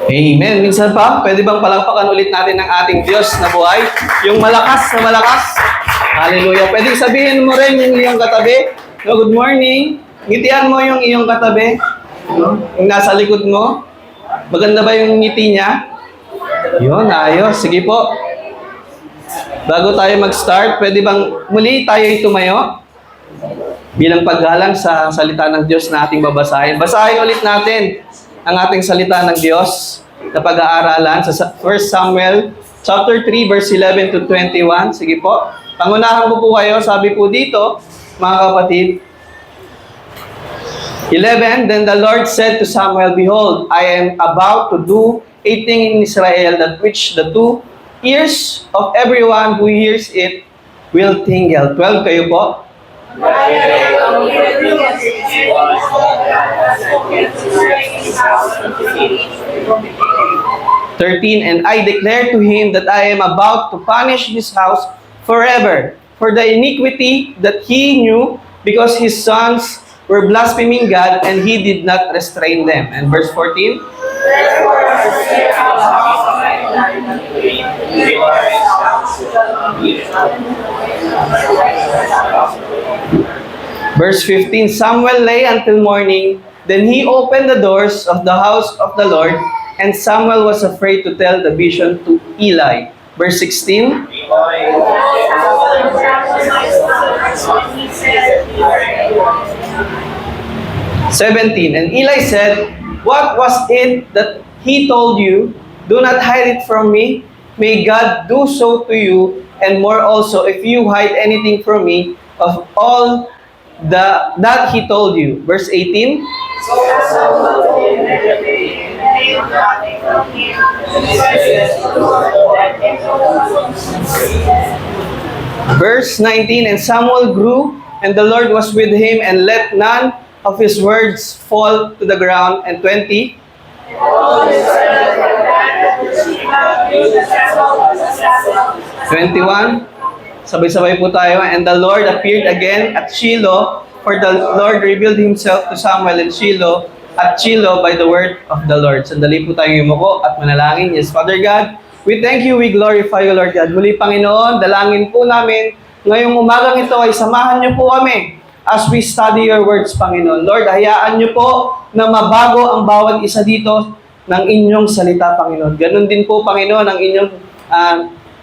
Amen. Minsan pa, pwede bang palakpakan ulit natin ng ating Diyos na buhay? Yung malakas na malakas. Hallelujah. Pwede sabihin mo rin yung iyong katabi. No, good morning. Ngitian mo yung iyong katabi. No? Yung nasa likod mo. Maganda ba yung ngiti niya? Yun, ayos. Sige po. Bago tayo mag-start, pwede bang muli tayo tumayo? Bilang paggalang sa salita ng Diyos na ating babasahin. Basahin ulit natin ang ating salita ng Diyos na pag-aaralan sa 1 Samuel chapter 3 verse 11 to 21. Sige po. Pangunahan ko po kayo. Sabi po dito, mga kapatid, 11, Then the Lord said to Samuel, Behold, I am about to do a thing in Israel that which the 2 ears of everyone who hears it will tingle. 12 kayo po. 13, And I declare to him that I am about to punish this house forever for the iniquity that he knew, because his sons were blaspheming God and he did not restrain them. And verse 14, Verse 15, Samuel lay until morning, then he opened the doors of the house of the Lord, and Samuel was afraid to tell the vision to Eli. Verse 16, 17, And Eli said, What was it that he told you? Do not hide it from me. May God do so to you, and more also, if you hide anything from me of all that he told you. Verse 18, Verse 19, And Samuel grew, and the Lord was with him, and let none of his words fall to the ground. And 20, 21, sabay-sabay po tayo. And the Lord appeared again at Shiloh, for the Lord revealed himself to Samuel in Shiloh, at Shiloh by the word of the Lord. Sandali po tayong yumuko at manalangin. Yes, Father God, we thank you, we glorify you, Lord God. Muli, Panginoon, dalangin po namin ngayong umagang ito ay samahan niyo po kami as we study your words, Panginoon. Lord, hayaan niyo po na mabago ang bawat isa dito ng inyong salita, Panginoon. Ganun din po, Panginoon, ang inyong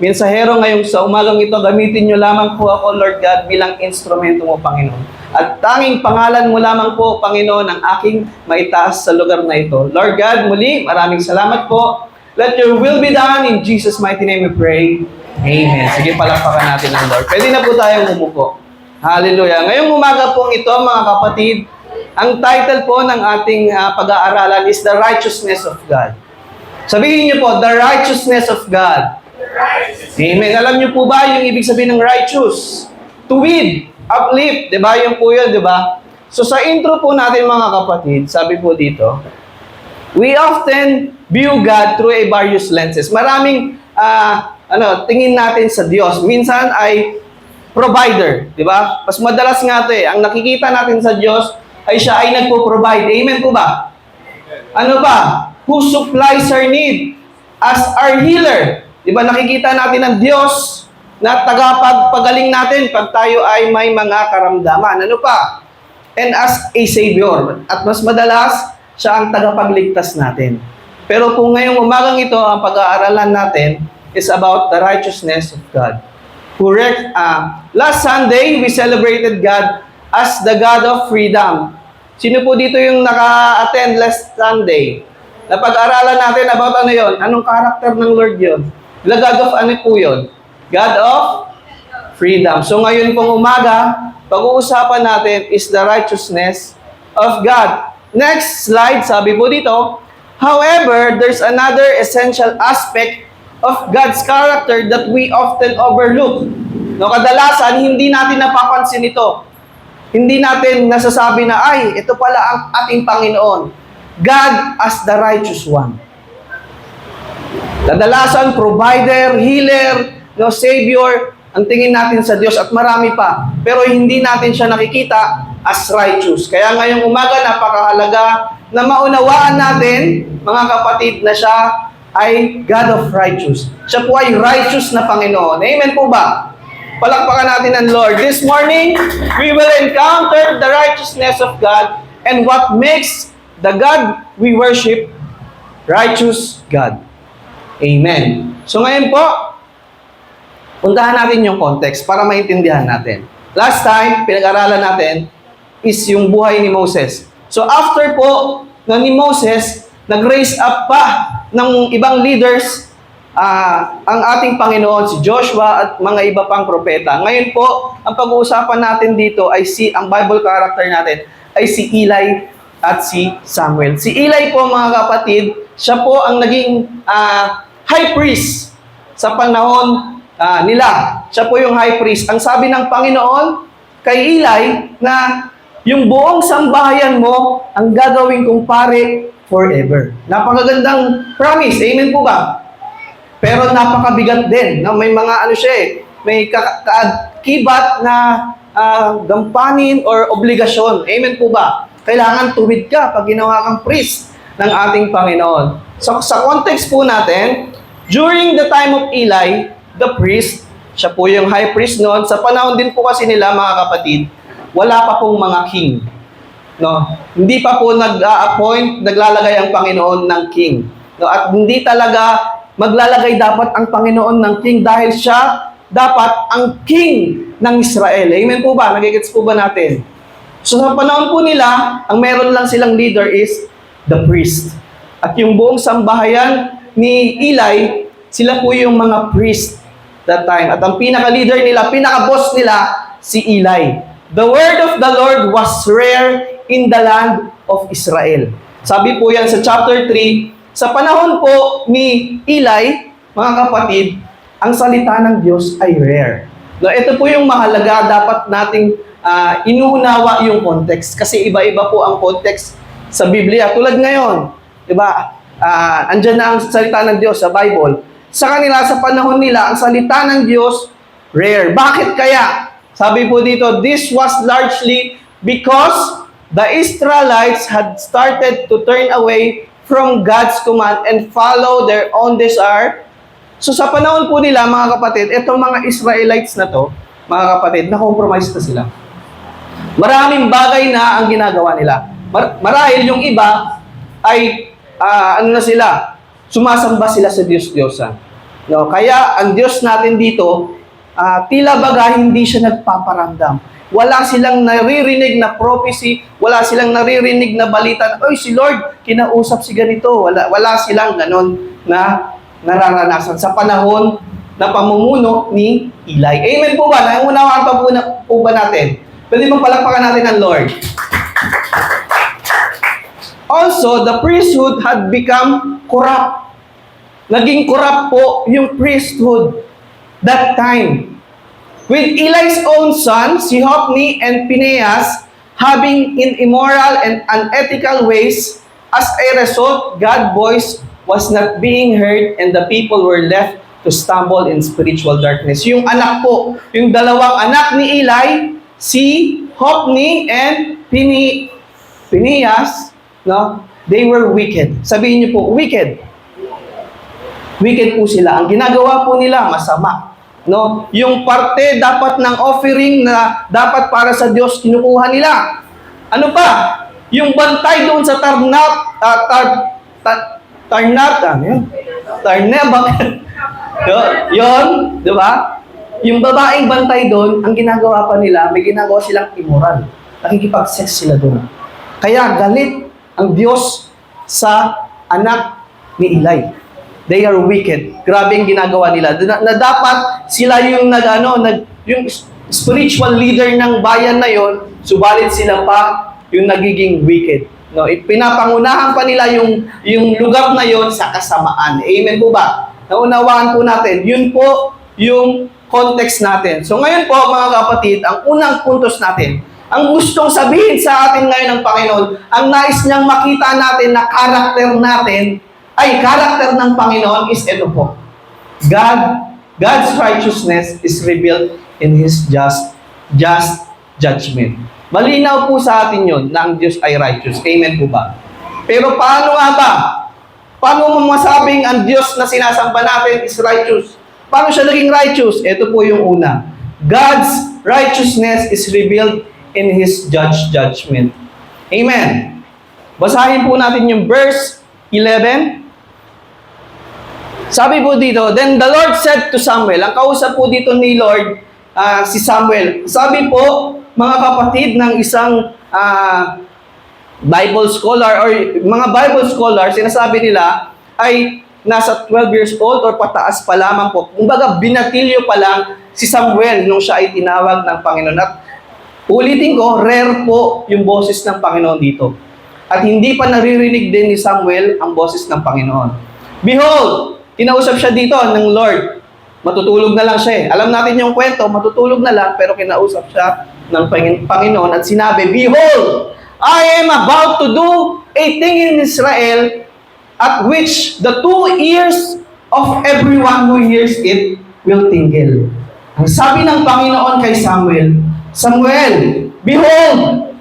mensahero ngayong sa umagang ito. Gamitin niyo lamang po ako, Lord God, bilang instrumento mo, Panginoon. At tanging pangalan mo lamang po, Panginoon, ang aking maitaas sa lugar na ito. Lord God, muli, maraming salamat po. Let your will be done. In Jesus' mighty name we pray. Amen. Sige, palakpakan natin ang Lord. Pwede na po tayong umupo. Hallelujah. Ngayong umaga pong ito, mga kapatid, ang title po ng ating pag-aaralan is The Righteousness of God. Sabihin niyo po, The Righteousness of God. Amen. Alam niyo po ba yung ibig sabihin ng righteous? Tuwid, uplift, di ba? Yung po yun, di ba? So sa intro po natin, mga kapatid, sabi po dito, we often view God through a various lenses. Maraming tingin natin sa Diyos. Minsan ay provider, di ba? Mas madalas nga ito ang nakikita natin sa Diyos ay siya ay nagpo-provide. Amen po ba? Ano ba? Who supplies our need as our healer. Di ba nakikita natin ang Diyos na tagapagpagaling natin pag tayo ay may mga karamdaman. Ano pa? And as a Savior. At mas madalas, siya ang tagapagligtas natin. Pero kung ngayong umagang ito, ang pag-aaralan natin is about the righteousness of God. Correct. Last Sunday, we celebrated God as the God of freedom. Sino po dito yung naka-attend last Sunday? Napag-aralan natin about ano yon? Anong character ng Lord yon? The God of ano po yon? God of freedom. So ngayon pong umaga, pag-uusapan natin is the righteousness of God. Next slide, sabi po dito, however, there's another essential aspect of God's character that we often overlook. No, kadalasan, hindi natin napapansin ito. Hindi natin nasasabi na, ay, ito pala ang ating Panginoon. God as the righteous one. Kadalasan, provider, healer, Savior, ang tingin natin sa Diyos at marami pa. Pero hindi natin siya nakikita as righteous. Kaya ngayong umaga, napakahalaga na maunawaan natin, mga kapatid, na siya ay God of righteous. Siya po ay righteous na Panginoon. Amen po ba? Palakpakan natin ang Lord. This morning, we will encounter the righteousness of God and what makes the God we worship righteous God. Amen. So ngayon po, puntahan natin yung context para maintindihan natin. Last time, pinag-aralan natin is yung buhay ni Moses. So after po na ni Moses, nag-raise up pa ng ibang leaders ang ating Panginoon, si Joshua at mga iba pang propeta. Ngayon po, ang pag-uusapan natin dito ay ang Bible character natin ay si Eli at si Samuel. Si Eli po, mga kapatid, siya po ang naging high priest sa panahon nila. Siya po yung high priest. Ang sabi ng Panginoon kay Eli na yung buong sambahayan mo ang gagawin kong pare forever. Napakagandang promise. Amen po ba? Pero napakabigat din. No? May mga may kibat na gampanin or obligasyon. Amen po ba? Kailangan tuwid ka pag ginawa kang priest ng ating Panginoon. So sa context po natin, during the time of Eli, the priest, siya po yung high priest noon, sa panahon din po kasi nila, mga kapatid, wala pa pong mga king. No? Hindi pa po naglalagay ang Panginoon ng king. No? At hindi talaga maglalagay dapat ang Panginoon ng king dahil siya dapat ang king ng Israel. Amen po ba? Nagigets po ba natin? So sa panahon po nila, ang meron lang silang leader is the priest. At yung buong sambahayan ni Eli, sila po yung mga priest that time. At ang pinaka-leader nila, pinaka-boss nila, si Eli. The word of the Lord was rare in the land of Israel. Sabi po yan sa chapter 3, sa panahon po ni Eli, mga kapatid, ang salita ng Diyos ay rare. No, ito po yung mahalaga, dapat nating inuunawa yung context. Kasi iba-iba po ang context sa Biblia. Tulad ngayon, di ba? Andyan na ang salita ng Diyos sa Bible. Sa kanila, sa panahon nila, ang salita ng Diyos, rare. Bakit kaya? Sabi po dito, this was largely because the Israelites had started to turn away from God's command and follow their own desire. So sa panahon po nila, mga kapatid, itong mga Israelites na to, mga kapatid, na-compromise na sila. Maraming bagay na ang ginagawa nila. Marahil yung iba ay, sumasamba sila sa Diyos-Diyosan. No? Kaya ang Diyos natin dito, tila baga hindi siya nagpaparamdam. Wala silang naririnig na prophecy, wala silang naririnig na balita, oy, si Lord, kinausap si ganito. Wala silang ganon na nararanasan sa panahon na pamumuno ni Eli. Amen po ba? Nangunawaan pa po ba natin? Pwede bang palakpakan natin ang Lord? Also, the priesthood had become corrupt. Naging corrupt po yung priesthood that time. With Eli's own son, si Hophni and Phinehas, having in immoral and unethical ways, as a result, God's voice was not being heard and the people were left to stumble in spiritual darkness. Yung anak po, yung dalawang anak ni Eli, si Hophni and Phinehas, no? They were wicked. Sabihin niyo po, wicked. Wicked po sila. Ang ginagawa po nila, masama. No? Yung parte dapat ng offering na dapat para sa Diyos, kinukuha nila. Ano pa? Yung bantay doon sa Tarnabak. Yon, di ba? Yung babaeng bantay doon, ang ginagawa pa nila, may ginagawa silang immoral. Nakikipag-sex sila doon. Kaya galit ang Diyos sa anak ni Eli. They are wicked. Grabe yung ginagawa nila. Na dapat sila yung yung spiritual leader ng bayan na yon, subalit sila pa yung nagiging wicked. No, pinapangunahan pa nila yung lugar na yon sa kasamaan. Amen po ba? Naunawaan po natin. Yun po yung context natin. So ngayon po, mga kapatid, ang unang puntos natin, ang gustong sabihin sa atin ngayon ng Panginoon, ang nais niyang makita natin na karakter natin, ay karakter ng Panginoon is ito po. God's righteousness is revealed in His just judgment. Malinaw po sa atin yun na ang Diyos ay righteous. Amen po ba? Pero paano nga ba? Paano mo masabing ang Diyos na sinasamba natin is righteous? Paano siya naging righteous? Ito po yung una. God's righteousness is revealed in His judgment. Amen. Basahin po natin yung verse 11. Sabi po dito, then the Lord said to Samuel, ang kausap po dito ni Lord, si Samuel. Sabi po, mga kapatid ng isang Bible scholar or mga Bible scholars, sinasabi nila ay nasa 12 years old or pataas pa lamang po. Kumbaga, binatilyo pa lang si Samuel nung siya ay tinawag ng Panginoon. At ulitin ko, rare po yung boses ng Panginoon dito. At hindi pa naririnig din ni Samuel ang boses ng Panginoon. Behold, kinausap siya dito ng Lord. Matutulog na lang siya eh. Alam natin yung kwento, matutulog na lang, pero kinausap siya ng Panginoon at sinabi, behold, I am about to do a thing in Israel at which the 2 ears of everyone who hears it will tingle. Ang sabi ng Panginoon kay Samuel, Samuel, behold,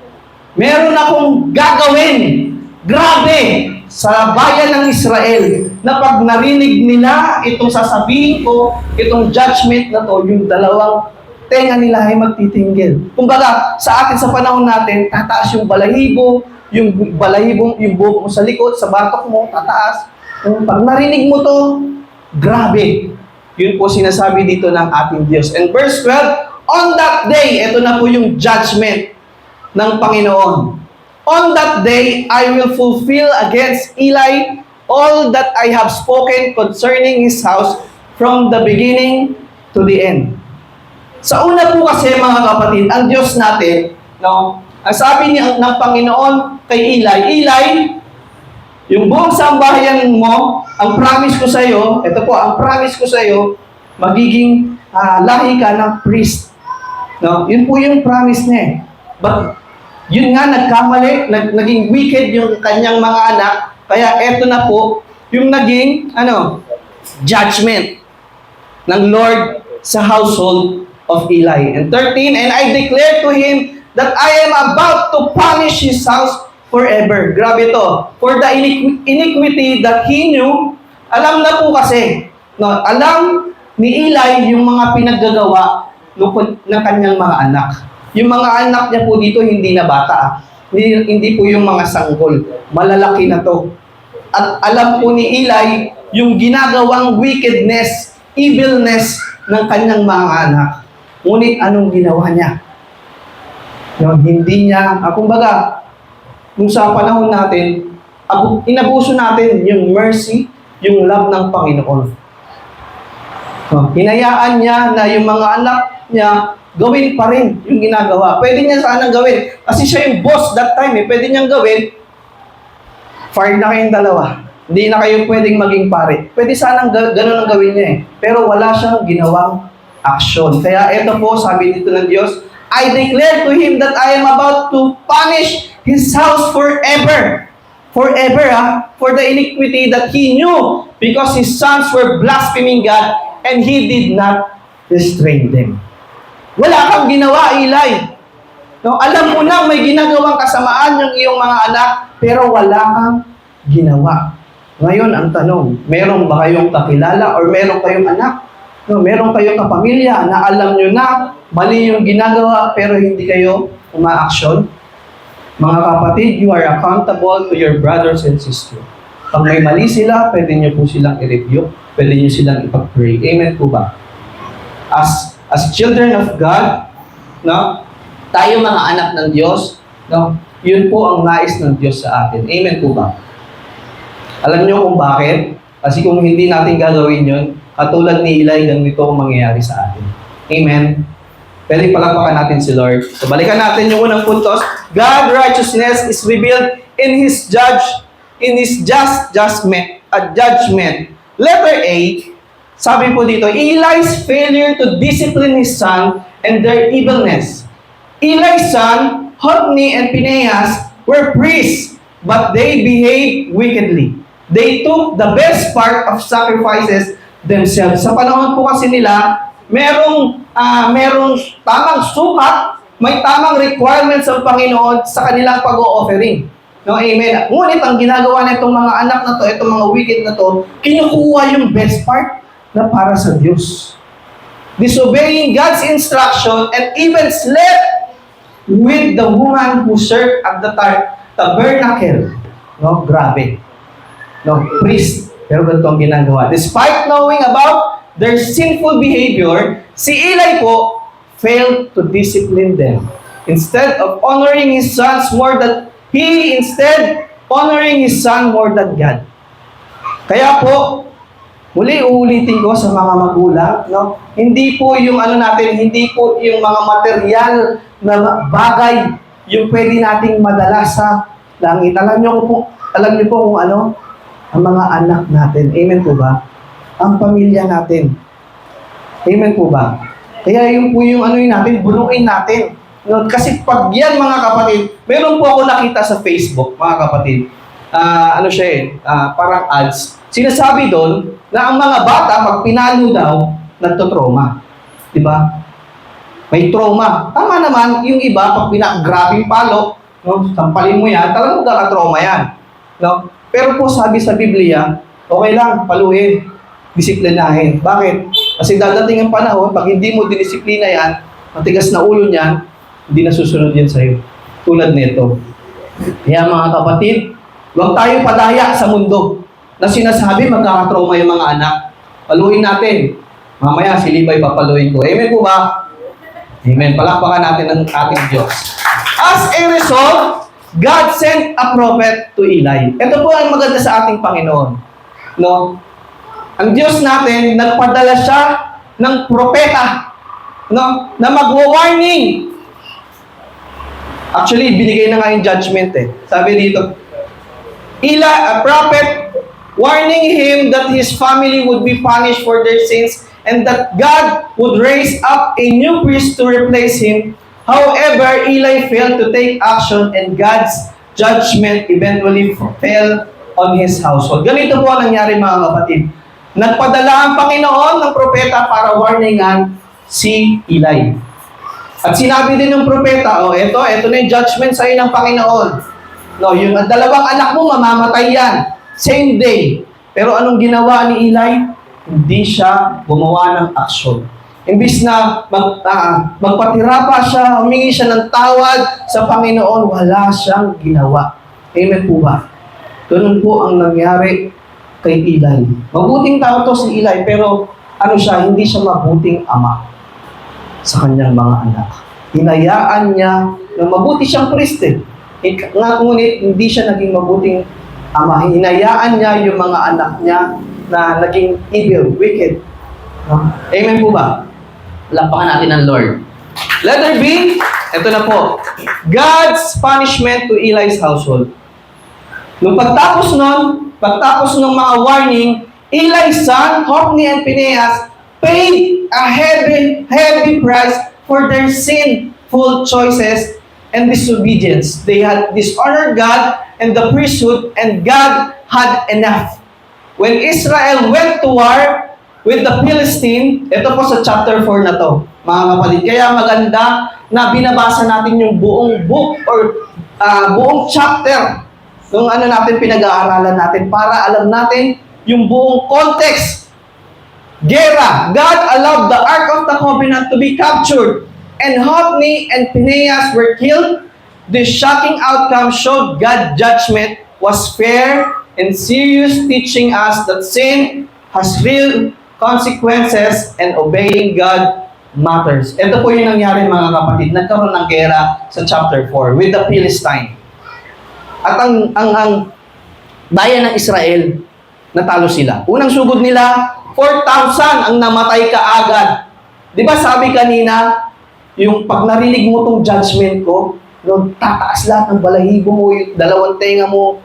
meron akong gagawin, grabe, sa bayan ng Israel, na pag narinig nila itong sasabihin ko, itong judgment na to, yung dalawang tenga nila ay magtitinggil. Kumbaga, sa atin sa panahon natin, tataas yung balahibo, yung buhok mo sa likod, sa batok mo, tataas. Pag narinig mo to, grabe. Yun po sinasabi dito ng ating Diyos. And verse 12, on that day, ito na po yung judgment ng Panginoon. On that day, I will fulfill against Eli all that I have spoken concerning his house from the beginning to the end. Sa una po kasi mga kapatid, ang Diyos natin, no, ang sabi niya ng Panginoon kay Eli, Eli, yung buong sambahayan mo, ang promise ko sa iyo, ito po, ang promise ko sa iyo, magiging lahi ka ng priest. No? Yun po yung promise niya eh. But, yun nga, nagkamali, naging wicked yung kanyang mga anak, kaya eto na po, yung naging, judgment ng Lord sa household of Eli. And 13, and I declare to him that I am about to punish his house forever. Grabe to. For the iniquity that he knew, alam na po kasi, no, alam ni Eli yung mga pinaggagawa ng kanyang mga anak. Yung mga anak niya po dito, hindi na bata. Hindi po yung mga sanggol. Malalaki na to. At alam po ni Eli yung ginagawang wickedness, evilness ng kanyang mga anak. Ngunit anong ginawa niya? No, hindi niya, kumbaga, kung sa panahon natin, inabuso natin yung mercy, yung love ng Panginoon. No, hinayaan niya na yung mga anak niya gawin pa rin yung ginagawa. Pwede niya sanang gawin. Kasi siya yung boss that time eh. Pwede niyang gawin. Fired na kayong dalawa. Hindi na kayo pwedeng maging pare. Pwede sanang ganun ang gawin niya eh. Pero wala siyang ginawang action. Kaya ito po, sabi dito ng Diyos, I declare to him that I am about to punish his house forever. Forever, for the iniquity that he knew because his sons were blaspheming God and he did not restrain them. Wala kang ginawa, Eli. No, alam mo na may ginagawang kasamaan yung iyong mga anak, pero wala kang ginawa. Ngayon, ang tanong, meron ba kayong kakilala or meron kayong anak? No, meron kayong kapamilya na alam nyo na mali yung ginagawa pero hindi kayo umaaksyon? Mga kapatid, you are accountable to your brothers and sisters. Pag may mali sila, pwede nyo po silang i-review, pwede nyo silang ipag-pray. Amen po ba? As children of God, no, tayo mga anak ng Diyos, no, yun po ang nais ng Diyos sa atin. Amen po ba? Alam niyo kung bakit? Kasi kung hindi natin gagawin yun, katulad ni Eli, ganito ang mangyayari sa atin. Amen? Pwede palakpakan natin si Lord. So, balikan natin yung unang puntos. God's righteousness is revealed in His judgment. Letter A, sabi po dito, Eli's failure to discipline his son and their evilness. Eli's son, Hophni and Phinehas, were priests, but they behaved wickedly. They took the best part of sacrifices themselves. Sa panahon po kasi nila, merong tamang sukat may tamang requirements ang Panginoon sa kanilang pag-o-offering. No, amen. Ngunit ang ginagawa na itong mga anak na to, itong mga wicked na to, kinukuha yung best part na para sa Diyos. Disobeying God's instruction and even slept with the woman who served at the tabernacle. No, grabe. No, priest. Pero ganito ang ginagawa. Despite knowing about their sinful behavior, si Eli po failed to discipline them. Instead of honoring his sons more than he instead honoring his son more than God. Kaya po, muli uulitin ko sa mga magulang, no? Hindi po yung hindi po yung mga material na bagay yung pwede nating madala sa langit. Alam niyo po kung ano, ang mga anak natin. Amen po ba? Ang pamilya natin. Amen po ba? Kaya yung po yung natin, bunuin natin. No, kasi pag yan mga kapatid, meron po ako nakita sa Facebook, mga kapatid. Parang ads. Sinasabi doon na ang mga bata, pag pinalo daw, nagtotrauma. Diba? May trauma. Tama naman, yung iba, pag grabing palo, no, sampalin mo yan, talagang magkakatrauma yan. No? Pero po sabi sa Biblia, okay lang, paluin, disiplinahin. Bakit? Kasi dadating ang panahon, pag hindi mo dinisiplina yan, matigas na ulo niyan, hindi na susunod yan sa'yo. Tulad nito. Kaya mga kapatid, huwag tayo padaya sa mundo na sinasabi magkakatrauma yung mga anak. Paluin natin. Mamaya si Libay papaluin ko. Amen po ba? Amen. Palakpakan natin ang ating Diyos. As a result, God sent a prophet to Eli. Ito po ang maganda sa ating Panginoon. No? Ang Diyos natin, nagpadala siya ng propeta, no, na magwa-warning. Actually, binigay na nga yung judgment eh. Sabi dito, Eli, a prophet, warning him that his family would be punished for their sins and that God would raise up a new priest to replace him. However, Eli failed to take action and God's judgment eventually fell on his household. Ganito po ang nangyari mga kapatid. Nagpadala ang Panginoon ng propeta para warningan si Eli. At sinabi din ng propeta, ito na yung judgment sa iyo ng Panginoon. No, yung dalawang anak mo, mamamatay yan. Same day. Pero anong ginawa ni Eli? Hindi siya gumawa ng aksyon. Imbis na magpatira pa siya, humingi siya ng tawad sa Panginoon, wala siyang ginawa. Amen po ba? Ganun po ang nangyari kay Eli. Mabuting tao to si Eli, pero hindi siya mabuting ama sa kanyang mga anak. Hinayaan niya na mabuti siyang priest. Ngunit hindi siya naging mabuting ama. Hinayaan niya yung mga anak niya na naging evil, wicked. Amen po ba? Lampakan natin ang Lord. Letter B, ito na po. God's punishment to Eli's household. Nung pagtapos ng mga warning, Eli's son, Hophni and Phinehas, paid a heavy price for their sinful choices and disobedience. They had dishonored God and the priesthood, and God had enough. When Israel went to war with the Philistine, ito po sa chapter 4 na to, mga kapatid. Kaya maganda na binabasa natin yung buong book or buong chapter nung natin pinag-aaralan natin para alam natin yung buong context. Gera, God allowed the Ark of the Covenant to be captured, and Hophni and Phinehas were killed. This shocking outcome showed God's judgment was fair and serious, teaching us that sin has real consequences and obeying God matters. Ito po yung nangyari mga kapatid. Nagkaroon ng gera sa chapter 4 with the Philistine. At ang bayan ng Israel, natalo sila. Unang sugod nila, 4,000 ang namatay kaagad. Di ba sabi kanina, yung pag narinig mo tong judgment ko, tataas lahat ng balahibo mo, yung dalawang tenga mo.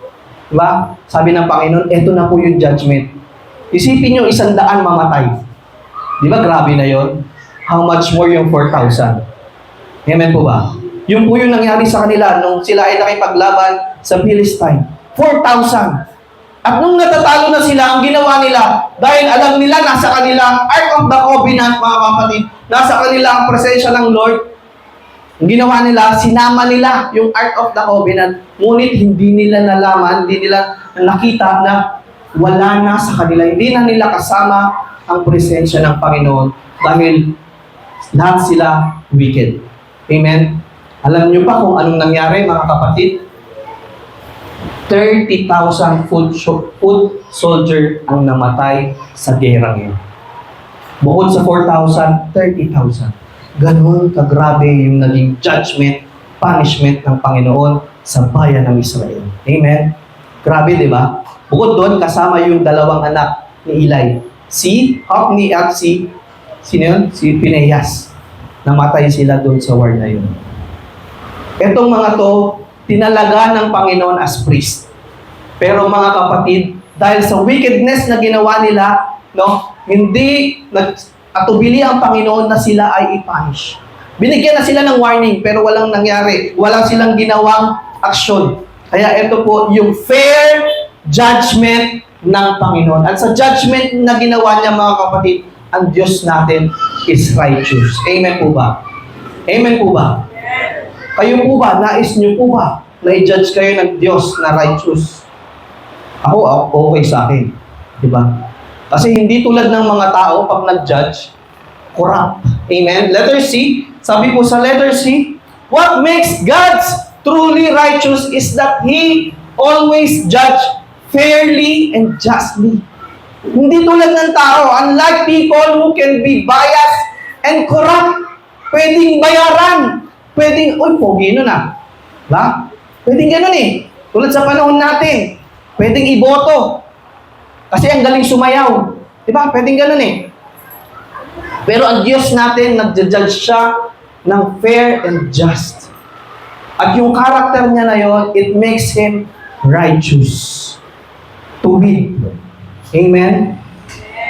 Di ba? Sabi ng Panginoon, eto na po yung judgment. Isipin nyo, 100 mamatay. Di ba grabe na yon? How much more yung 4,000? Amen po ba? Yung po yung nangyari sa kanila nung sila ay nakipaglaban sa Philistine. 4,000. At nung natatalo na sila, ang ginawa nila, dahil alam nila nasa kanila Ark of the Covenant, mga kapatid, nasa kanila ang presensya ng Lord, Ang ginawa nila, sinama nila yung Ark of the Covenant, ngunit hindi nila nalaman, hindi nila nakita na wala na sa kanila. Hindi na nila kasama ang presensya ng Panginoon dahil lahat sila wicked. Amen? Alam niyo pa kung anong nangyari, mga kapatid? 30,000 foot soldier ang namatay sa gerang yun. Bukod sa 4,000, 30,000. Ganon kagrabe yung naging judgment, punishment ng Panginoon sa bayan ng Israel. Amen? Grabe, di ba? Bukod doon, kasama yung dalawang anak ni Eli. Si Hophni at sino yun? Si Phinehas. Namatay sila doon sa war na yun. Etong mga to, tinalaga ng Panginoon as priest. Pero mga kapatid, dahil sa wickedness na ginawa nila, no, hindi atubili ang Panginoon na sila ay i-punish. Binigyan na sila ng warning, pero walang nangyari. Walang silang ginawang aksyon. Kaya ito po yung fair judgment ng Panginoon. At sa judgment na ginawa niya, mga kapatid, ang Diyos natin is righteous. Amen po ba? Amen po ba? Kayo po ba, nais niyo po ba na i-judge kayo ng Diyos na righteous? Ako, okay sa akin. Diba? Kasi hindi tulad ng mga tao, pag nag-judge, corrupt. Amen? Letter C, sabi po sa letter C, what makes God truly righteous is that He always judge fairly and justly. Hindi tulad ng tao, unlike people who can be biased and corrupt, pwedeng bayaran. Pwedeng, pogi nun ah. Diba? Pwedeng ganun eh. Tulad sa panahon natin. Pwedeng iboto. Kasi ang galing sumayaw. Diba? Pwedeng ganun eh. Pero ang Diyos natin, nagja-judge siya ng fair and just. At yung character niya na yon, it makes Him righteous. Tuwid. Amen?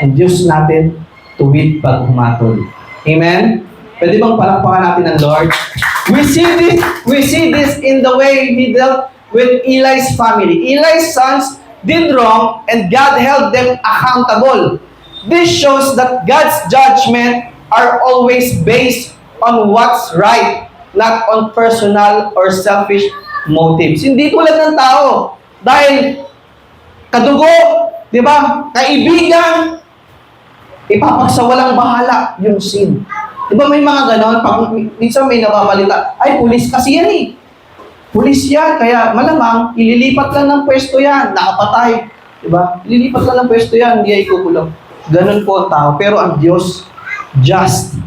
Ang Diyos natin, tuwid pag humatol. Amen? Pwede bang palakpakan natin ang Lord? We see this in the way He dealt with Eli's family. Eli's sons did wrong and God held them accountable. This shows that God's judgment are always based on what's right, not on personal or selfish motives. Hindi tulad ng tao. Dahil kadugo, di ba? Kaibigan, ipapagsawalang bahala yung sin. Di ba may mga ganon? Pag minsan may nababalita, ay, pulis kasi yan eh. Pulis yan, kaya malamang, ililipat lang ng pwesto yan, nakapatay. Di ba? Ililipat lang ng pwesto yan, hindi ay kukulong. Ganon po ang tao. Pero ang Diyos, just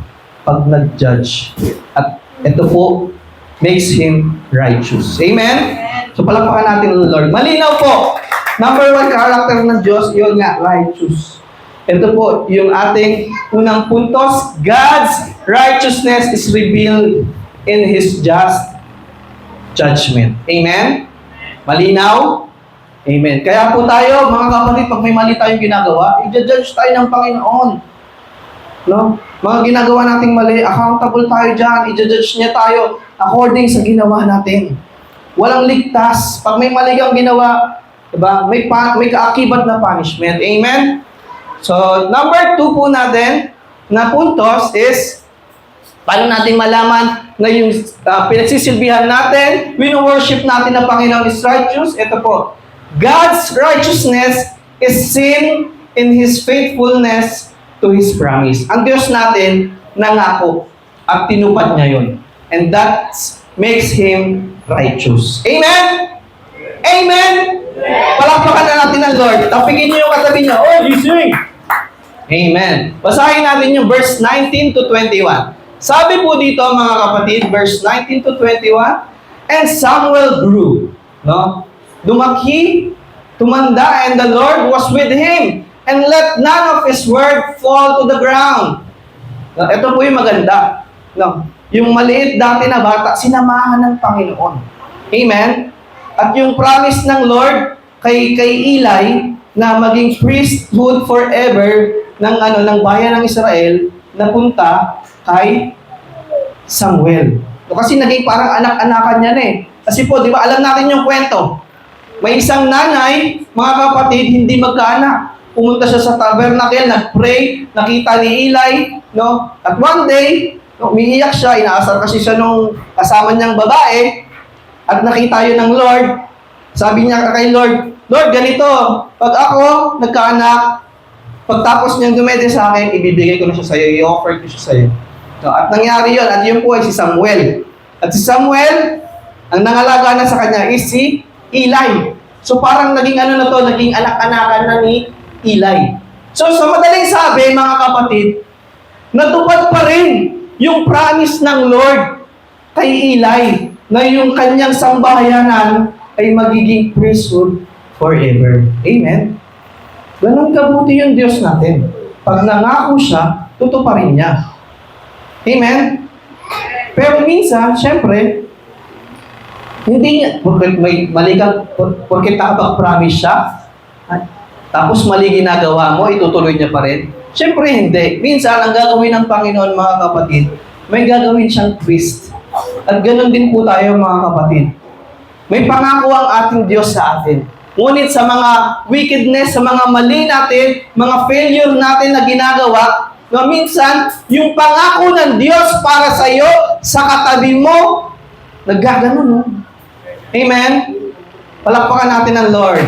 pag nag-judge. At ito po, makes Him righteous. Amen? So palakpakan natin ang Lord. Malinaw po. Number 1 character ng Diyos, yun nga, righteous. Ito po, yung ating unang puntos, God's righteousness is revealed in His just judgment. Amen? Malinaw? Amen. Kaya po tayo, mga kapatid, pag may mali tayong ginagawa, i-judge tayo ng Panginoon. No? Mga ginagawa nating mali, accountable tayo dyan, i-judge niya tayo according sa ginawa natin. Walang ligtas. Pag may mali kang ginawa, diba, may kaakibat na punishment. Amen? So, number 2 po natin na puntos is, paano natin malaman na yung pinagsisilbihan natin, wino-worship natin na Panginoon is righteous? Ito po, God's righteousness is seen in His faithfulness to His promise. Ang Diyos natin nangako at tinupad niya yun. And that makes Him righteous. Amen? Amen? Palakpakan na natin ang Lord. Tapikin niyo yung katabi niya. Oh, gising! Amen. Basahin natin yung verse 19 to 21. Sabi po dito, mga kapatid, verse 19 to 21, and Samuel grew. No? Lumaki, tumanda, and the Lord was with him, and let none of his word fall to the ground. No, ito po yung maganda. No? Yung maliit dati na bata, sinamahan ng Panginoon. Amen? At yung promise ng Lord kay Eli na maging priesthood forever ng bayan ng Israel na punta kay Samuel. So, kasi naging parang anak-anakan niya na eh. Kasi po, di ba, alam natin yung kwento. May isang nanay, mga kapatid, hindi magkaanak. Pumunta siya sa tabernacle, nag-pray, nakita ni Eli, no? At one day, Umiiyak siya, inaasar kasi siya nung kasama niyang babae, at nakita yun ng Lord. Sabi niya kay Lord, Lord, ganito, pag ako nagkaanak, pagtapos niyang dumede sa akin, ibibigay ko na siya sa'yo, i-offer ko siya sa'yo. So, at nangyari yun, at yun po ay si Samuel. At si Samuel, ang nangalaga na sa kanya is si Eli. So parang naging ano na to, naging anak-anakan na ni Eli. So sa madaling sabi, mga kapatid, natupad pa rin yung promise ng Lord kay Eli na yung kanyang sambahayanan ay magiging priesthood forever. Amen? Ganun kabuti yung Diyos natin. Pag nangako siya, tutuparin niya. Amen? Pero minsan, syempre, hindi niya, porque may mali ka, porque nakapag-promise siya, tapos mali ginagawa mo, itutuloy niya pa rin. Siyempre hindi. Minsan, ang gagawin ng Panginoon, mga kapatid, may gagawin siyang twist. At ganoon din po tayo, mga kapatid. May pangako ang ating Diyos sa atin. Ngunit sa mga wickedness, sa mga mali natin, mga failure natin na ginagawa, na minsan, yung pangako ng Diyos para sa iyo, sa katabi mo, naggaganon, no? Amen? Palakpakan natin ang Lord.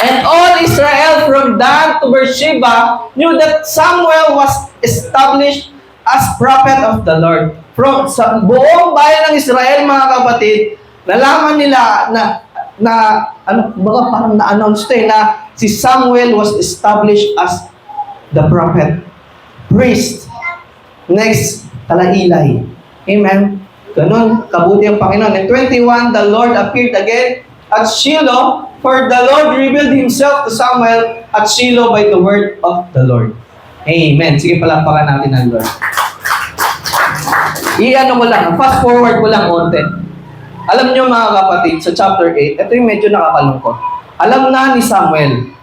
And all Israel from Dan to Beersheba knew that Samuel was established as prophet of the Lord. From sa buong bayan ng Israel, mga kapatid, nalaman nila mga parang na-announce na si Samuel was established as the prophet, priest. Next, kala Eli. Amen? Ganon, kabuti ang Panginoon. In 21, the Lord appeared again at Shiloh, for the Lord revealed Himself to Samuel at Shiloh by the word of the Lord. Amen. Sige, palakpakan natin ang Lord. I-ano ko lang, fast forward ko lang konti. Alam niyo, mga kapatid, sa chapter 8, ito yung medyo nakakalungkot. Alam na ni Samuel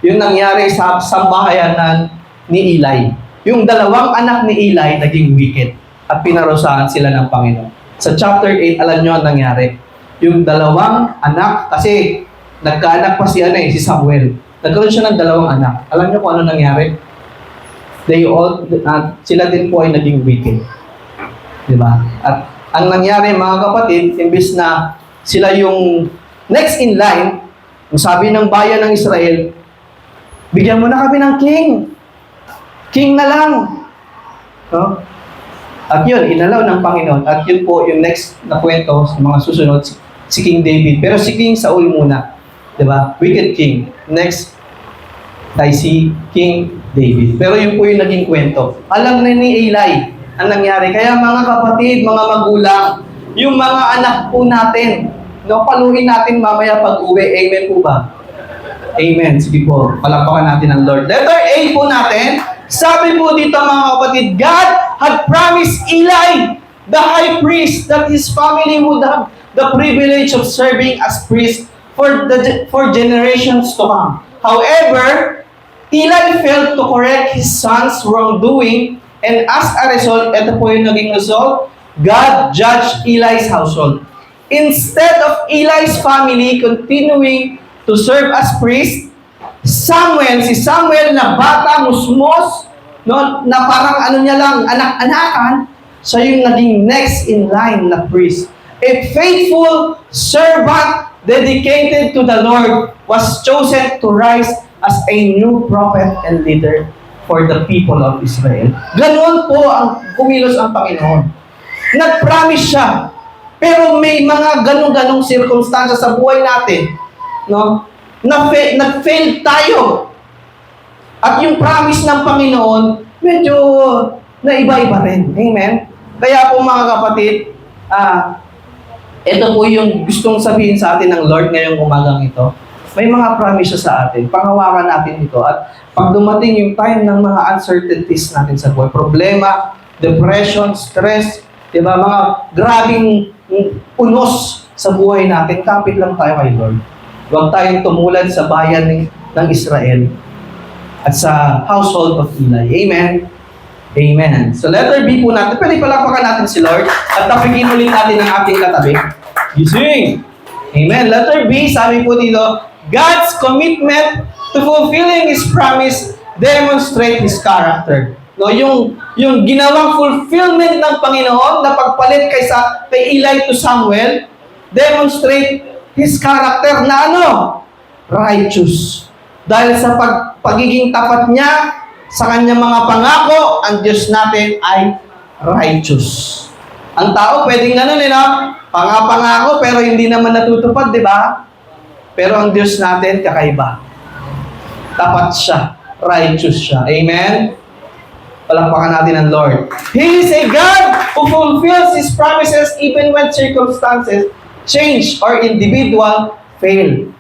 yung nangyari sa sambahayanan ni Eli. Yung dalawang anak ni Eli naging wicked at pinarusahan sila ng Panginoon. Sa chapter 8, alam nyo ang nangyari. Yung dalawang anak, kasi nagkaanak pa si Samuel. Nagkaroon siya ng dalawang anak. Alam nyo kung ano nangyari? Sila din po ay naging wicked. Diba? At ang nangyari, mga kapatid, imbis na sila yung next in line, yung sabi ng bayan ng Israel, bigyan mo na kami ng king. King na lang. No? At yun, inalaw ng Panginoon. At yun po yung next na kwento sa mga susunod, si King David. Pero si King Saul muna. Diba? Wicked king. Next, ay si King David. Pero yun po yung naging kwento. Alam na ni Eli ang nangyari. Kaya mga kapatid, mga magulang, yung mga anak po natin, no, paluhin natin mamaya pag-uwi. Amen po ba? Amen. Sige po, palakpakan natin ang Lord. Letter A po natin. Sabi po dito, mga kapatid, God had promised Eli, the high priest, that his family would have the privilege of serving as priest for generations to come. However, Eli failed to correct his son's wrongdoing, and as a result, ito po yung naging result, God judged Eli's household. Instead of Eli's family continuing to serve as priest, si Samuel na bata, musmos, no, na parang ano niya lang, anak-anakan, siya yung naging next in line na priest. A faithful servant dedicated to the Lord was chosen to rise as a new prophet and leader for the people of Israel. Ganoon po ang kumilos ang Panginoon. Nag-promise siya, pero may mga ganong-ganong circumstances sa buhay natin, no? Nag-fail tayo. At yung promise ng Panginoon, medyo naiba-iba rin. Amen? Kaya po, mga kapatid, ito po yung gustong sabihin sa atin ng Lord ngayong umagang ito. May mga promise sa atin. Panghawakan natin ito. At pag dumating yung time ng mga uncertainties natin sa buhay, problema, depression, stress, diba, mga grabing unos sa buhay natin, kapit lang tayo kay Lord. Huwag tayong tumulad sa bayan ng Israel at sa household of Eli. Amen? Amen. So letter B po natin. Pwede palakpakan natin si Lord at tapikin ulit natin ang ating katabi. Gising! Amen. Letter B, sabi po dito, God's commitment to fulfilling His promise demonstrate His character. No, yung ginawang fulfillment ng Panginoon na pagpalit kay Eli to Samuel, demonstrate his character na ano? Righteous. Dahil sa pagiging tapat niya sa kanyang mga pangako, ang Diyos natin ay righteous. Ang tao pwedeng ganun pangako pero hindi naman natutupad, di ba? Pero ang Diyos natin kakaiba. Tapat siya, righteous siya. Amen? Palakpakan natin ang Lord. He is a God who fulfills His promises even when circumstances change or individual fail.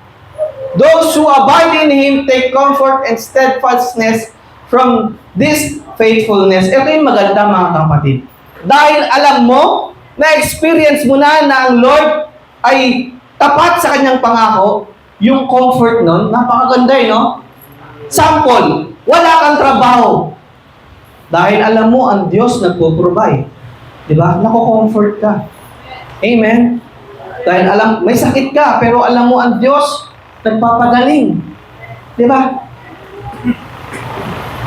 Those who abide in Him take comfort and steadfastness from this faithfulness. Ito yung maganda mga kapatid. Dahil alam mo, na-experience mo na ang Lord ay tapat sa kanyang pangako, yung comfort nun, napakaganda no? Sample, wala kang trabaho. Dahil alam mo, ang Diyos nagpo-provide. Diba? Nako-comfort ka. Amen? Dahil may sakit ka, pero alam mo, ang Diyos nagpapagaling. Diba?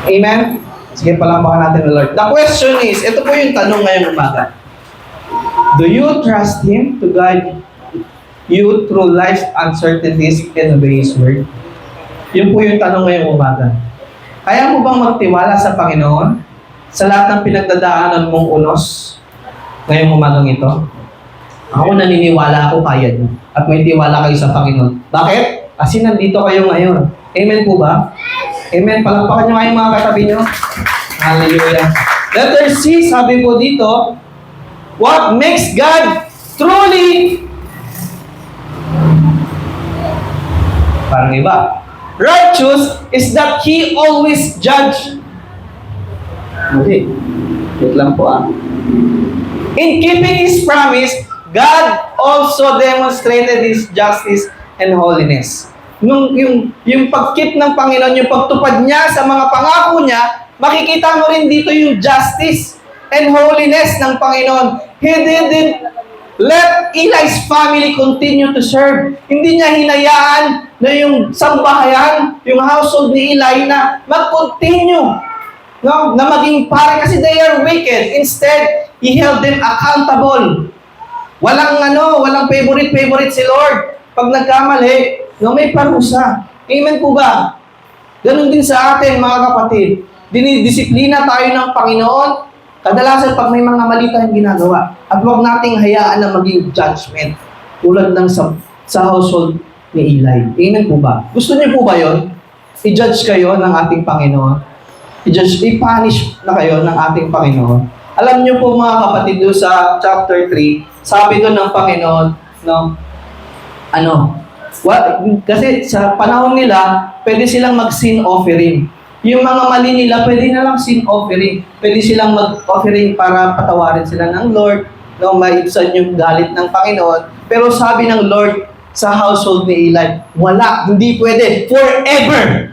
Amen? Sige, palakpakan natin ng Lord. The question is, ito po yung tanong ngayong umaga. Do you trust Him to guide you through life's uncertainties and obey His word? Yun po yung tanong ngayong umaga. Kaya mo bang magtiwala sa Panginoon sa lahat ng pinagdadaanan mong unos ngayong umagang ito? Ako naniniwala ako kaya niyo. At may tiwala kayo sa Panginoon. Bakit? Kasi nandito kayo ngayon. Amen po ba? Amen. Palakpakan nyo ngayong mga katabi nyo. Hallelujah. Letter C, sabi po dito, what makes God truly parang iba. Righteous is that He always judge. Okay. Wait lang po In keeping His promise, God also demonstrated His justice and holiness. Yung pag-keep ng Panginoon, yung pagtupad niya sa mga pangako niya, makikita mo rin dito yung justice and holiness ng Panginoon. He didn't let Eli's family continue to serve. Hindi niya hinayaan na yung sambahayan, yung household ni Eli na mag-continue, no? Na maging pare kasi they are wicked. Instead, He held them accountable. Walang favorite si Lord. Pag nagkamali, may parusa. Amen po ba? Ganon din sa atin, mga kapatid. Dinidisiplina tayo ng Panginoon. Kadalasan pag may mga mali tayong ginagawa. At huwag nating hayaan na maging judgment. Tulad ng sa household ni Eli. Amen po ba? Gusto niyo po ba yun? I-judge kayo ng ating Panginoon. I-punish na kayo ng ating Panginoon. Alam niyo po mga kapatid, doon sa chapter 3, sabi doon ng Panginoon, kasi sa panahon nila, pwede silang mag-sin offering. Yung mga mali nila, pwede na lang sin offering. Pwede silang mag-offering para patawarin sila ng Lord, maibsan yung galit ng Panginoon. Pero sabi ng Lord sa household ni Eli, wala, hindi pwede, forever.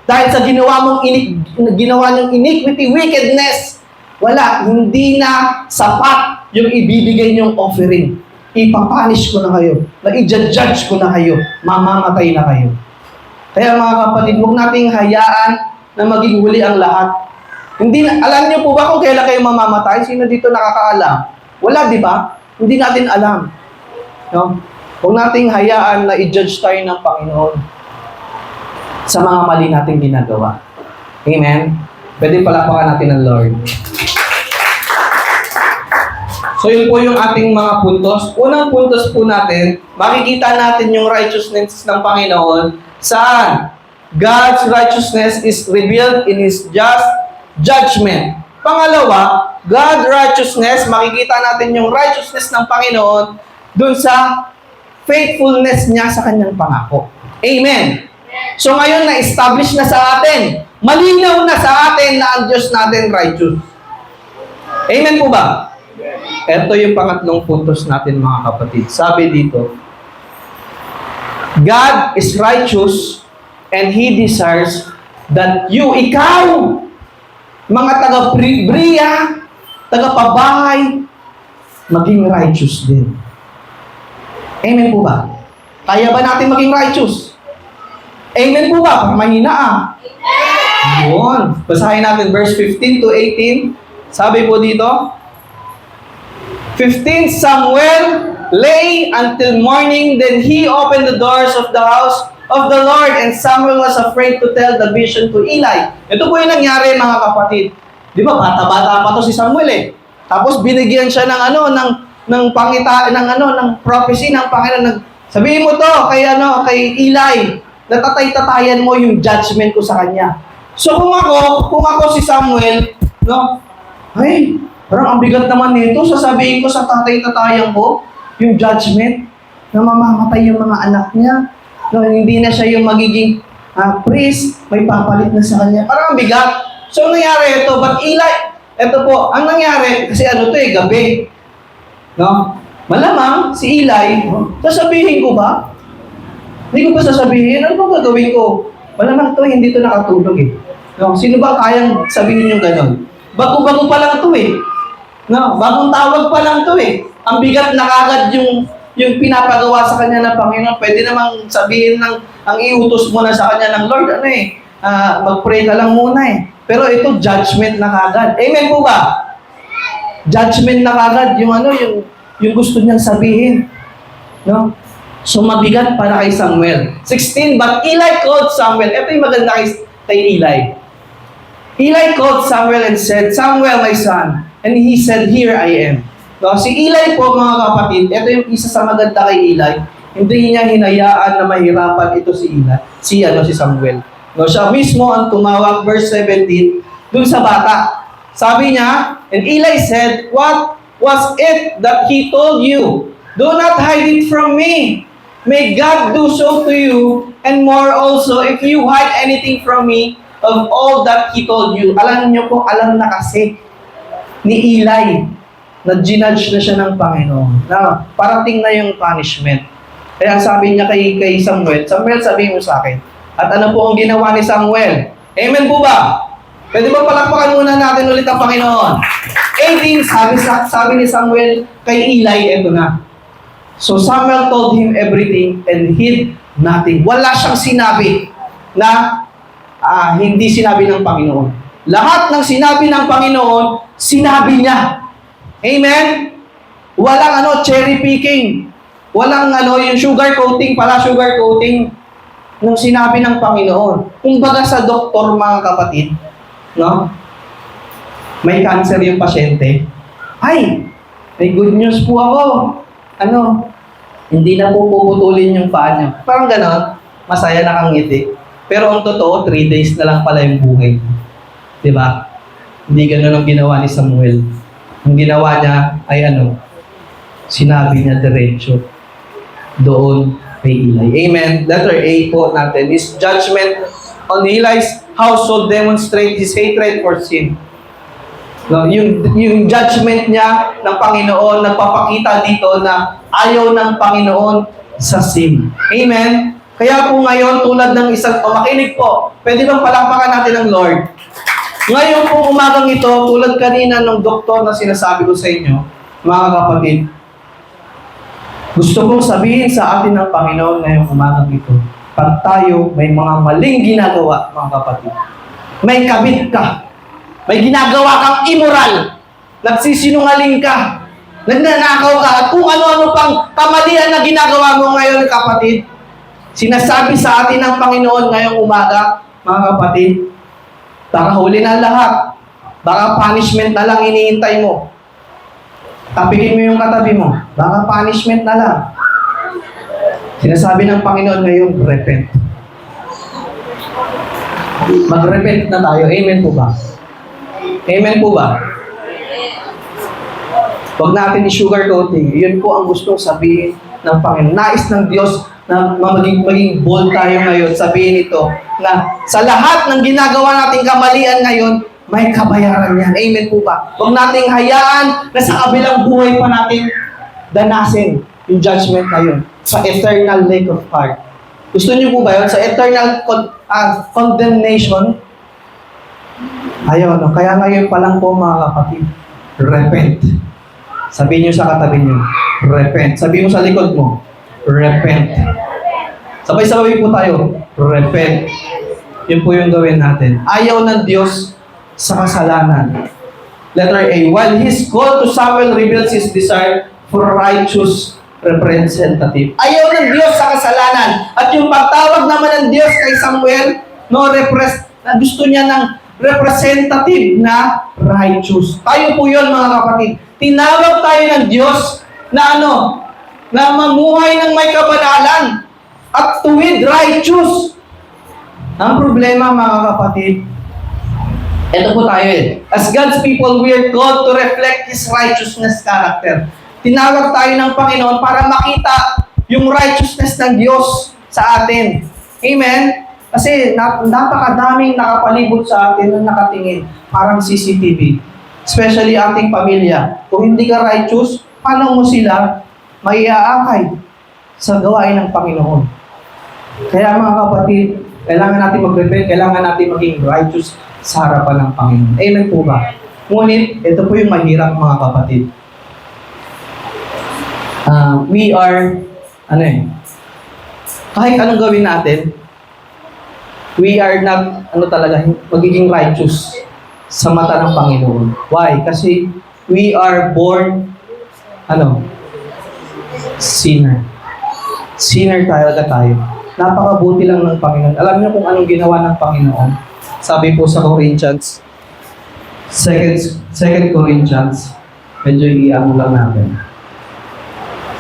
Dahil sa ginawa niyong iniquity, wickedness, wala, hindi na sapat yung ibibigay niyong offering. Ipapunish ko na kayo, i-judge ko na kayo, mamamatay na kayo. Kaya mga kapatid, huwag nating hayaan na maging huli ang lahat. Alam niyo po ba kung kailan kayo mamamatay? Sino dito nakakaalam? Wala, di ba? Hindi natin alam. No? Huwag nating hayaan na i-judge tayo ng Panginoon sa mga mali nating ginagawa. Amen? Pwede palakpakan natin ang Lord. So yun po yung ating mga puntos. Unang puntos po natin, makikita natin yung righteousness ng Panginoon. Saan? God's righteousness is revealed in His just judgment. Pangalawa, God's righteousness, makikita natin yung righteousness ng Panginoon dun sa faithfulness niya sa kanyang pangako. Amen. So ngayon, na-establish na sa atin. Malinaw na sa atin na ang Diyos natin righteous. Amen po ba? Ito yung pangatlong puntos natin mga kapatid. Sabi dito, God is righteous and He desires that ikaw, mga taga-Bria, taga-pabahay, maging righteous din. Amen po ba? Kaya ba natin maging righteous? Amen po ba? Mahina Yun. Basahin natin verse 15 to 18. Sabi po dito, 15 Samuel lay until morning, then he opened the doors of the house of the Lord, and Samuel was afraid to tell the vision to Eli. Ito po yung nangyari, mga kapatid. Di ba, bata-bata pa to si Samuel eh. Tapos binigyan siya ng ng pangita ng prophecy ng Panginoon. Sabihin mo to kay Eli, natatay-tatayan mo yung judgment ko sa kanya. So kung ako si Samuel, no? Ay, parang ang bigat naman nito, sasabihin ko sa tatay-tatayan ko yung judgment na mamamatay yung mga anak niya. No, hindi na siya yung magiging priest, may papalit na sa kanya. Parang ang bigat. So, nangyari ito, but Eli, ito po, ang nangyari, kasi gabi. No? Malamang, si Eli, sasabihin ko ba? Hindi ko pa sasabihin, ano bang gagawin ko? Malamang ito, hindi ito nakatulog eh. No? Sino ba kayang sabihin yung gano'n? Bago-bago pa lang ito eh. No? Bagong tawag pa lang ito eh. Ang bigat na kagad yung pinapagawa sa kanya ng Panginoon. Pwede namang sabihin ang iutos mo na sa kanya ng Lord, mag-pray ka lang muna eh. Pero ito, judgment na kagad. Amen po ba? Judgment na kagad, yung gusto niyang sabihin. No? So, mabigat para kay Samuel. 16, but Eli called Samuel. Ito yung maganda kay Eli. Eli called Samuel and said, Samuel, my son. And he said, here I am. No, si Eli po, mga kapatid, ito yung isa sa maganda kay Eli. Hindi niya hinayaan na mahirapan ito si Samuel. No, siya mismo ang tumawag, verse 17, dun sa bata. Sabi niya, and Eli said, what was it that he told you? Do not hide it from me. May God do so to you, and more also, if you hide anything from me of all that he told you. Alam niyo po, alam na kasi ni Eli na ginudge na siya ng Panginoon. Na parating na yung punishment. Kaya sabi niya kay Samuel, sabihin mo sa akin. At ano po ang ginawa ni Samuel? Amen po ba? Pwede ba palakpakan muna natin ulit ang Panginoon? 18, sabi ni Samuel kay Eli, eto na. So Samuel told him everything and hid nothing. Wala siyang sinabi na hindi sinabi ng Panginoon. Lahat ng sinabi ng Panginoon, sinabi niya. Amen? Walang cherry picking. Walang yung sugar coating nung sinabi ng Panginoon. Kumbaga sa doktor, mga kapatid, no? May cancer yung pasyente. Ay, may good news po ako. Hindi na po puputulin yung paa niya. Parang ganon, masaya nakangiti. Pero ang totoo, 3 days na lang pala yung buhay. Diba? Hindi ganon ang ginawa ni Samuel. Ang ginawa niya ay sinabi niya diretso doon kay Eli. Amen. Letter A po natin. His judgment on Eli's household demonstrates his hatred for sin. No, yung judgment niya ng Panginoon, nagpapakita dito na ayaw ng Panginoon sa sin. Amen. Kaya po ngayon, tulad ng makinig po, pwede bang palakpakan natin ng Lord? Ngayon po umagang ito, tulad kanina ng doktor na sinasabi ko sa inyo, mga kapatid, gusto kong sabihin sa atin ng Panginoon ngayong umagang ito, pag tayo may mga maling ginagawa, mga kapatid, may kabit ka, may ginagawa kang immoral, nagsisinungaling ka, nagnanakaw ka, at kung ano-ano pang kamalian na ginagawa mo ngayon, kapatid, sinasabi sa atin ng Panginoon ngayong umaga, mga kapatid, baka huli na lahat. Baka punishment na lang iniintay mo. Tapikin mo yung katabi mo. Baka punishment na lang. Sinasabi ng Panginoon ngayon, repent. Mag-repent na tayo. Amen po ba? Amen po ba? Huwag natin i-sugar coating. Yun po ang gustong sabihin ng Panginoon. Nais ng Diyos na maging bold tayo ngayon. Sabihin ito na sa lahat ng ginagawa nating kamalian ngayon, may kabayaran yan. Amen po ba? Huwag nating hayaan na sa kabilang buhay pa natin danasin yung judgment na yun sa eternal lake of fire. Gusto niyo po ba yun? Sa eternal condemnation? Ayaw, Kaya ngayon pa lang po, mga kapatid, repent. Sabihin niyo sa katabi niyo, repent. Sabihin mo sa likod mo, repent. Sabay-sabay po tayo, repent. Yun po yung gawin natin. Ayaw ng Diyos sa kasalanan. Letter A, while His call to Samuel reveals His desire for righteous representative. Ayaw ng Diyos sa kasalanan. At yung pagtawag naman ng Diyos kay Samuel, na gusto niya ng representative na righteous. Tayo po yun, mga kapatid. Tinawag tayo ng Diyos na na mamuhay ng may kabanalan at tuwid, righteous. Ang problema, mga kapatid, ito po tayo as God's people, we are called to reflect His righteousness character. Tinawag tayo ng Panginoon para makita yung righteousness ng Diyos sa atin. Amen? Kasi napakadaming nakapalibot sa atin na nakatingin, parang CCTV. Especially ating pamilya. Kung hindi ka righteous, paano mo sila maiaakay sa gawain ng Panginoon? Kaya mga kapatid, kailangan natin mag-repent, kailangan natin maging righteous sa harapan ng Panginoon. Amen po ba? Ngunit, ito po yung mahirap, mga kapatid. We are, kahit anong gawin natin, we are not, magiging righteous sa mata ng Panginoon. Why? Kasi we are born, sinner. Sinner talaga tayo. Napakabuti lang ng Panginoon. Alam niyo kung anong ginawa ng Panginoon? Sabi po sa Corinthians, 2 Corinthians, medyo i-ano lang natin.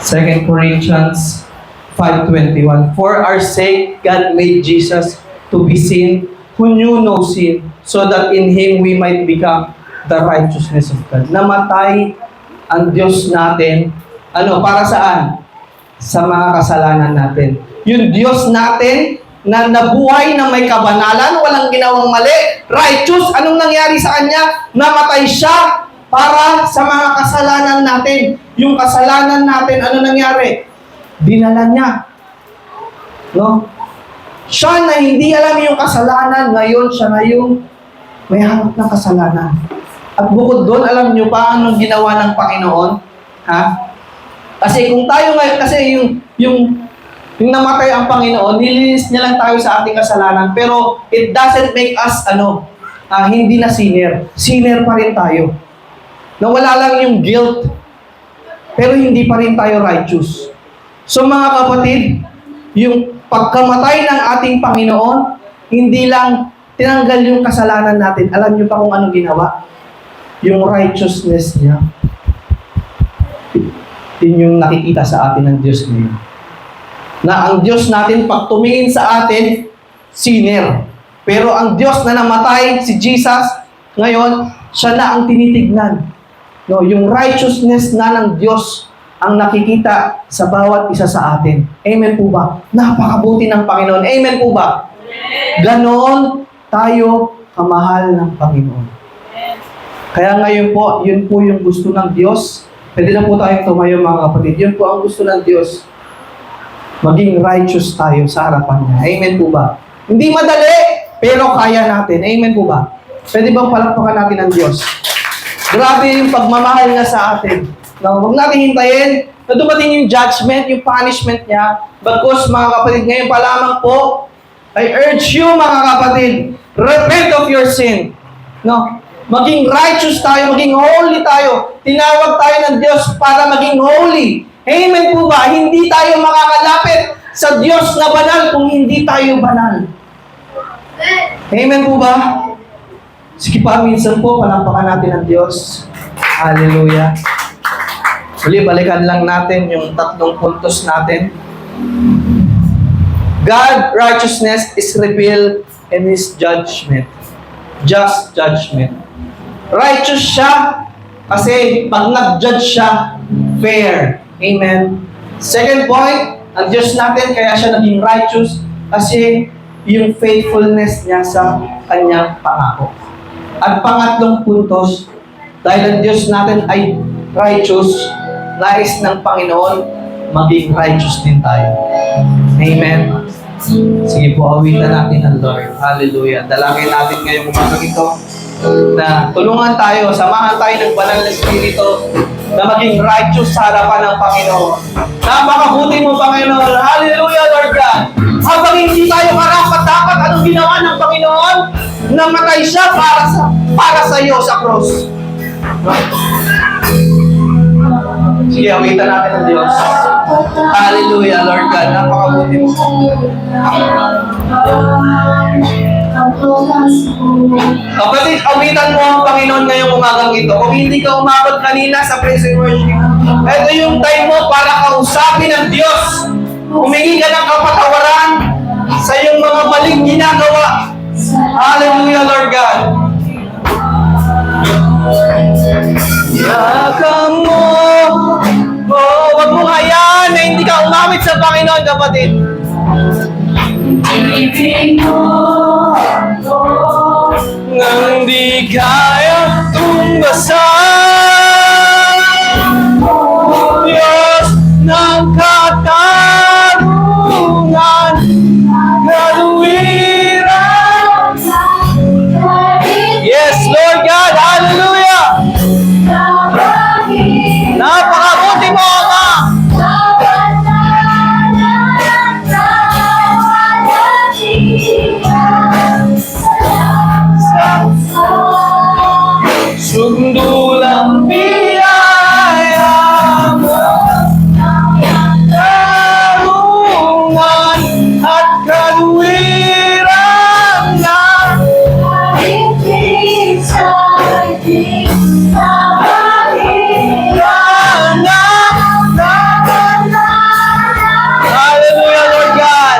2 Corinthians 5:21, for our sake, God made Jesus to be sin, who knew no sin, so that in Him we might become the righteousness of God. Namatay ang Diyos natin, para saan? Sa mga kasalanan natin. Yung Diyos natin, na nabuhay na may kabanalan, walang ginawang mali, righteous, anong nangyari sa Kanya? Namatay Siya para sa mga kasalanan natin. Yung kasalanan natin, ano nangyari? Dinala Niya. No? Siya na hindi alam yung kasalanan, ngayon siya na yung may hanap ng kasalanan. At bukod doon, alam nyo pa anong ginawa ng Panginoon? Ha? Kasi kung tayo ngayon, kasi yung namatay ang Panginoon, nilinis niya lang tayo sa ating kasalanan, pero it doesn't make us, hindi na sinner. Sinner pa rin tayo. Nawala lang yung guilt, pero hindi pa rin tayo righteous. So mga kapatid, yung pagkamatay ng ating Panginoon, hindi lang tinanggal yung kasalanan natin. Alam niyo pa kung anong ginawa? Yung righteousness niya. Yun yung nakikita sa atin ng Diyos ngayon. Na ang Diyos natin, pag tumingin sa atin, sinner. Pero ang Diyos na namatay, si Jesus, ngayon, siya na ang tinitignan. No, yung righteousness na ng Diyos ang nakikita sa bawat isa sa atin. Amen po ba? Napakabuti ng Panginoon. Amen po ba? Ganoon tayo kamahal ng Panginoon. Kaya ngayon po, yun po yung gusto ng Diyos. Pwede na po tayong tumayo, mga kapatid. Yun po ang gusto ng Diyos. Maging righteous tayo sa harapan niya. Amen po ba? Hindi madali, pero kaya natin. Amen po ba? Pwede bang palakpakan natin ang Diyos? Grabe yung pagmamahal niya sa atin. No, huwag natin hintayin na dumating yung judgment, yung punishment niya. Bagkus, mga kapatid, ngayon pa lamang po, I urge you, mga kapatid, repent of your sin. No? Maging righteous tayo, maging holy tayo. Tinawag tayo ng Diyos para maging holy. Amen po ba? Hindi tayo makakalapit sa Diyos na banal kung hindi tayo banal. Amen po ba? Sige pa, minsan po, palampakan natin ang Diyos. Hallelujah. Uli, balikan lang natin yung 3 puntos natin. God, righteousness is revealed in His judgment. Just judgment. Righteous siya kasi pag nag-judge siya, fair. Amen. Second point, ang Diyos natin, kaya siya naging righteous kasi yung faithfulness niya sa kanyang pangako. At pangatlong puntos, dahil ang Diyos natin ay righteous, nais ng Panginoon, maging righteous din tayo. Amen. Sige po, awitan natin ang Lord. Hallelujah. Dalangin natin ngayong umagang ito na tulungan tayo, samahan tayo ng banal na Espiritu na maging righteous sa harapan ng Panginoon. Napakabuti mo, Panginoon. Hallelujah, Lord God. Habang hindi tayo karapat karapat-dapat, anong ginawa ng Panginoon? Namatay siya para sa iyo sa cross. Sige, awitan natin ang Diyos. Hallelujah, Lord God. Napakabuti mo. Kapatid, awitan mo ang Panginoon ngayong umagang ito. Kung hindi ka umabot kanina sa praise and worship, ito yung time mo para kausapin ang Diyos. Humingi ka ng kapatawaran sa iyong mga maling ginagawa. Hallelujah, Lord God. Yakam mo. Oh, wag mong hayaan na hindi ka umamit sa Panginoon, kapatid. Nang di kaya tumbasan, Diyos ng katarungan, kaluwiran. Yes, Lord God, hallelujah. Napakabuti mo, Ama. Sundulang biyaya mo, karungan at kaluwiran na Hallelujah, Lord God.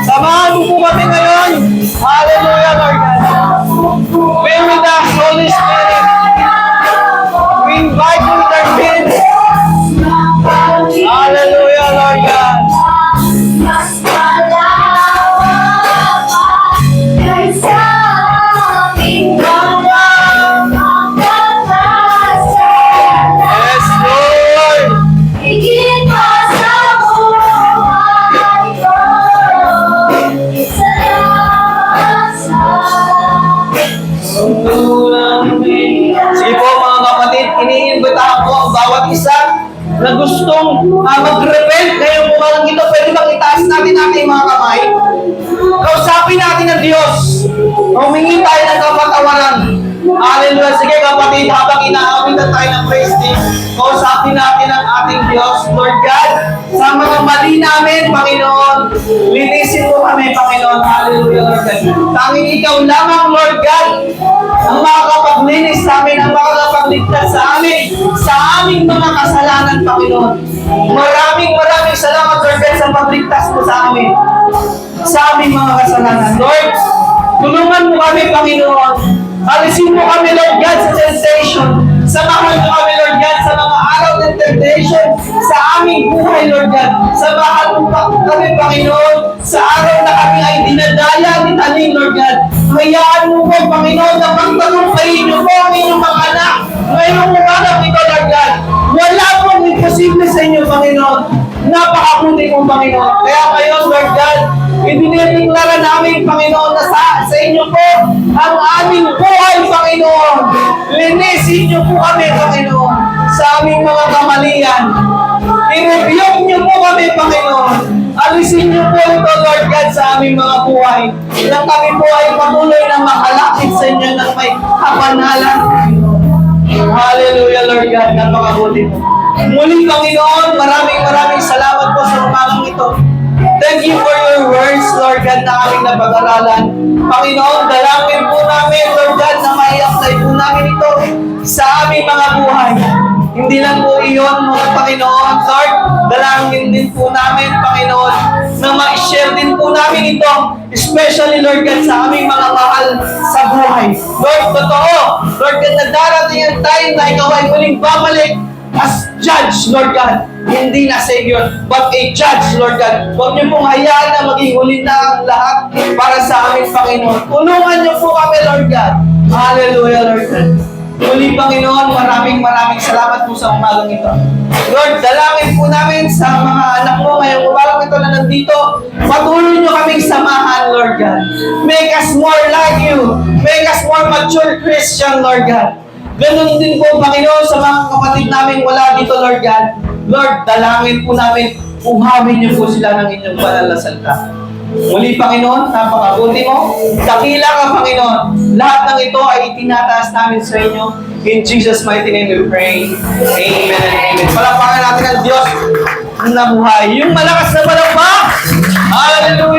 Samahan mo po kami ngayon. Hallelujah, Lord God. Be with us, Holy Spirit. We invite you with our faith. Hallelujah, Lord God. Yes, Lord. Sige po mga kapatid, iniimbitahan ko ang bawat isa na gustong mag-repent ngayong umagang ito. Pwede bang itaas natin ating mga kamay? Kausapin natin ang Diyos. Humingi tayo ng kapatawaran. Hallelujah. Sige kapatid, habang inaawitan tayo ng praise team, kausapin natin ang ating Diyos. Lord God, sa mga mali namin, Panginoon, linisin mo kami, Panginoon. Hallelujah, Lord God. Tanging ikaw lamang, Lord God, ang makakapaglinis sa amin, ang makakapagligtas sa amin, sa aming mga kasalanan, Panginoon. Maraming salamat, Lord God, sa pagligtas mo sa amin, sa aming mga kasalanan. Lord, tulungan mo kami, Panginoon. Alisin mo kami, Lord God, sa temptation. Samahan mo kami, Lord God, sa mga araw ng temptation sa aming buhay, Lord God. Samahan mo kami, Panginoon, sa araw na kami ay dinadaya ni tanim, Lord God. Hayaan mo po, Panginoon, na pagtagumpayin niyo po ang inyong mga anak ngayong umagang ito, Lord God. Wala pong imposible sa inyo, Panginoon. Napakabuti mo, Panginoon. Kaya ngayon, Lord God, idinideklara namin, Panginoon, na sa inyo po ang aming buhay, Panginoon. Linisin niyo po kami, Panginoon, sa aming mga kamalian. I-rebuke niyo po kami, Panginoon. Alisin niyo po ito, Lord God, sa aming mga buhay. Nang kami po ay patuloy na makalapit sa inyo ng may kapanalan, Panginoon. Hallelujah, Lord God. Napakabuti mo. Muli, Panginoon, maraming salamat po sa umagang ito. Thank you for your words, Lord God, na aming napag-aralan. Panginoon, dalangin po namin, Lord God, na mai-apply po namin ito sa aming mga buhay. Hindi lang po iyon, mga Panginoon, Lord, dalangin din po namin, Panginoon, na ma-share din po namin ito, especially, Lord God, sa aming mga mahal sa buhay. Lord, totoo, Lord God, na darating ang time na ikaw ay muling babalik as judge, Lord God. Hindi na Savior, but a judge, Lord God. Huwag niyo pong hayaan na maging huli na ang lahat para sa aming Panginoon. Tulungan niyo po kami, Lord God. Hallelujah, Lord God. Muli, Panginoon, maraming salamat po sa umagang ito. Lord, dalangin po namin sa mga anak mo ngayong umagang ito na nandito. Patuloy niyo kaming samahan, Lord God. Make us more like you. Make us more mature Christian, Lord God. Ganun din po, Panginoon, sa mga kapatid namin wala dito, Lord God. Lord, dalangin po namin, uhamin niyo po sila ng inyong banal na salita. Muli, Panginoon, napakabuti mo. Dakila ka, Panginoon. Lahat ng ito ay itinataas namin sa inyo. In Jesus' mighty name we pray. Amen and amen. Palapakan natin ang Diyos na buhay. Yung malakas na palakpak. Hallelujah!